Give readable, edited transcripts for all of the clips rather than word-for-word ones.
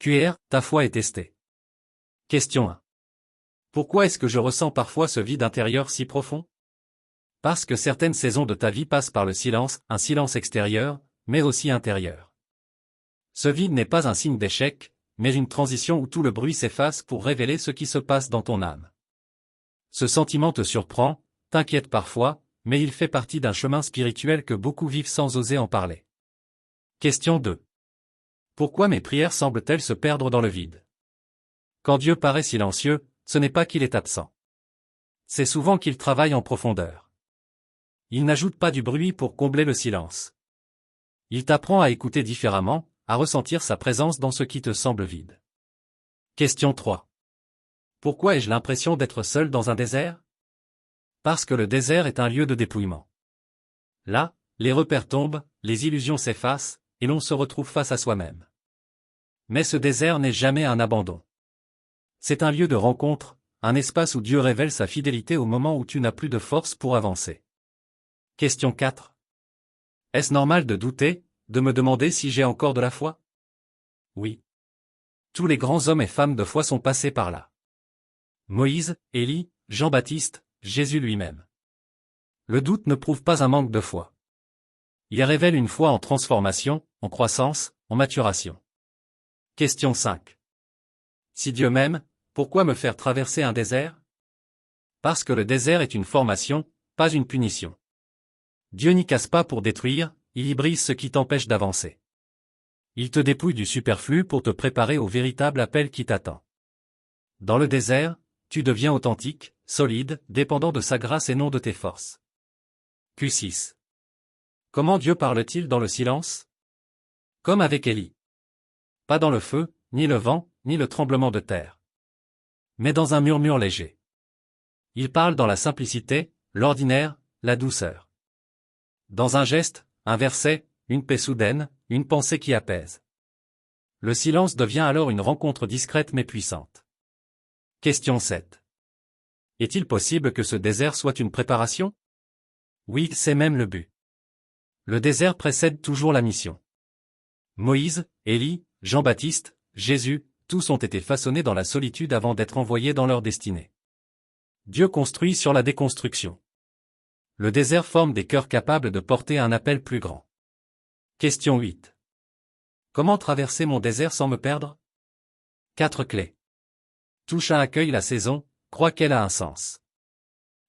QR, ta foi est testée. Question 1. Pourquoi est-ce que je ressens parfois ce vide intérieur si profond? Parce que certaines saisons de ta vie passent par le silence, un silence extérieur, mais aussi intérieur. Ce vide n'est pas un signe d'échec, mais une transition où tout le bruit s'efface pour révéler ce qui se passe dans ton âme. Ce sentiment te surprend, t'inquiète parfois, mais il fait partie d'un chemin spirituel que beaucoup vivent sans oser en parler. Question 2. Pourquoi mes prières semblent-elles se perdre dans le vide? Quand Dieu paraît silencieux, ce n'est pas qu'il est absent. C'est souvent qu'il travaille en profondeur. Il n'ajoute pas du bruit pour combler le silence. Il t'apprend à écouter différemment, à ressentir sa présence dans ce qui te semble vide. Question 3. Pourquoi ai-je l'impression d'être seul dans un désert? Parce que le désert est un lieu de dépouillement. Là, les repères tombent, les illusions s'effacent, et l'on se retrouve face à soi-même. Mais ce désert n'est jamais un abandon. C'est un lieu de rencontre, un espace où Dieu révèle sa fidélité au moment où tu n'as plus de force pour avancer. Question 4. Est-ce normal de douter, de me demander si j'ai encore de la foi? Oui. Tous les grands hommes et femmes de foi sont passés par là. Moïse, Élie, Jean-Baptiste, Jésus lui-même. Le doute ne prouve pas un manque de foi. Il révèle une foi en transformation, en croissance, en maturation. Question 5. Si Dieu m'aime, pourquoi me faire traverser un désert? Parce que le désert est une formation, pas une punition. Dieu n'y casse pas pour détruire, il y brise ce qui t'empêche d'avancer. Il te dépouille du superflu pour te préparer au véritable appel qui t'attend. Dans le désert, tu deviens authentique, solide, dépendant de sa grâce et non de tes forces. Q6. Comment Dieu parle-t-il dans le silence? Comme avec Élie. Pas dans le feu, ni le vent, ni le tremblement de terre. Mais dans un murmure léger. Il parle dans la simplicité, l'ordinaire, la douceur. Dans un geste, un verset, une paix soudaine, une pensée qui apaise. Le silence devient alors une rencontre discrète mais puissante. Question 7. Est-il possible que ce désert soit une préparation? Oui, c'est même le but. Le désert précède toujours la mission. Moïse, Élie, Jean-Baptiste, Jésus, tous ont été façonnés dans la solitude avant d'être envoyés dans leur destinée. Dieu construit sur la déconstruction. Le désert forme des cœurs capables de porter un appel plus grand. Question 8. Comment traverser mon désert sans me perdre? 4 clés. Touche 1 accueille la saison, crois qu'elle a un sens.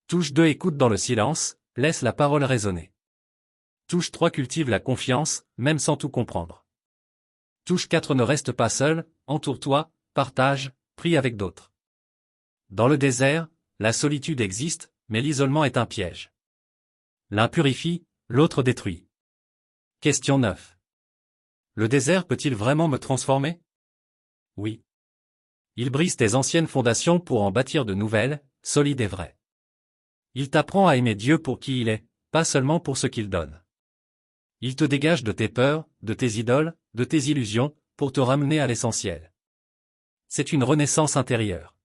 Touche 2 écoute dans le silence, laisse la parole résonner. Touche 3 cultive la confiance, même sans tout comprendre. Touche 4 ne reste pas seul, entoure-toi, partage, prie avec d'autres. Dans le désert, la solitude existe, mais l'isolement est un piège. L'un purifie, l'autre détruit. Question 9. Le désert peut-il vraiment me transformer? Oui. Il brise tes anciennes fondations pour en bâtir de nouvelles, solides et vraies. Il t'apprend à aimer Dieu pour qui il est, pas seulement pour ce qu'il donne. Il te dégage de tes peurs, de tes idoles, de tes illusions, pour te ramener à l'essentiel. C'est une renaissance intérieure.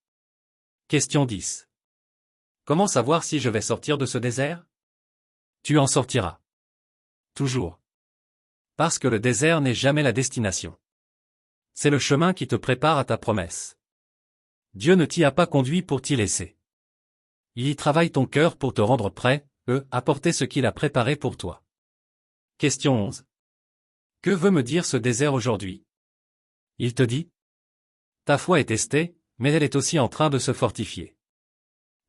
Question 10. Comment savoir si je vais sortir de ce désert? Tu en sortiras. Toujours. Parce que le désert n'est jamais la destination. C'est le chemin qui te prépare à ta promesse. Dieu ne t'y a pas conduit pour t'y laisser. Il y travaille ton cœur pour te rendre prêt, à porter ce qu'il a préparé pour toi. Question 11. Que veut me dire ce désert aujourd'hui? Il te dit: ta foi est testée, mais elle est aussi en train de se fortifier.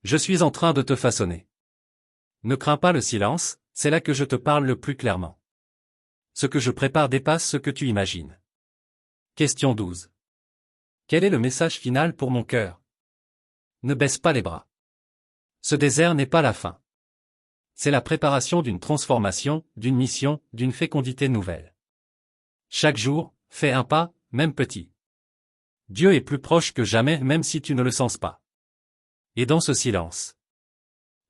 Je suis en train de te façonner. Ne crains pas le silence, c'est là que je te parle le plus clairement. Ce que je prépare dépasse ce que tu imagines. Question 12. Quel est le message final pour mon cœur? Ne baisse pas les bras. Ce désert n'est pas la fin. C'est la préparation d'une transformation, d'une mission, d'une fécondité nouvelle. Chaque jour, fais un pas, même petit. Dieu est plus proche que jamais même si tu ne le sens pas. Et dans ce silence,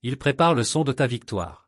il prépare le son de ta victoire.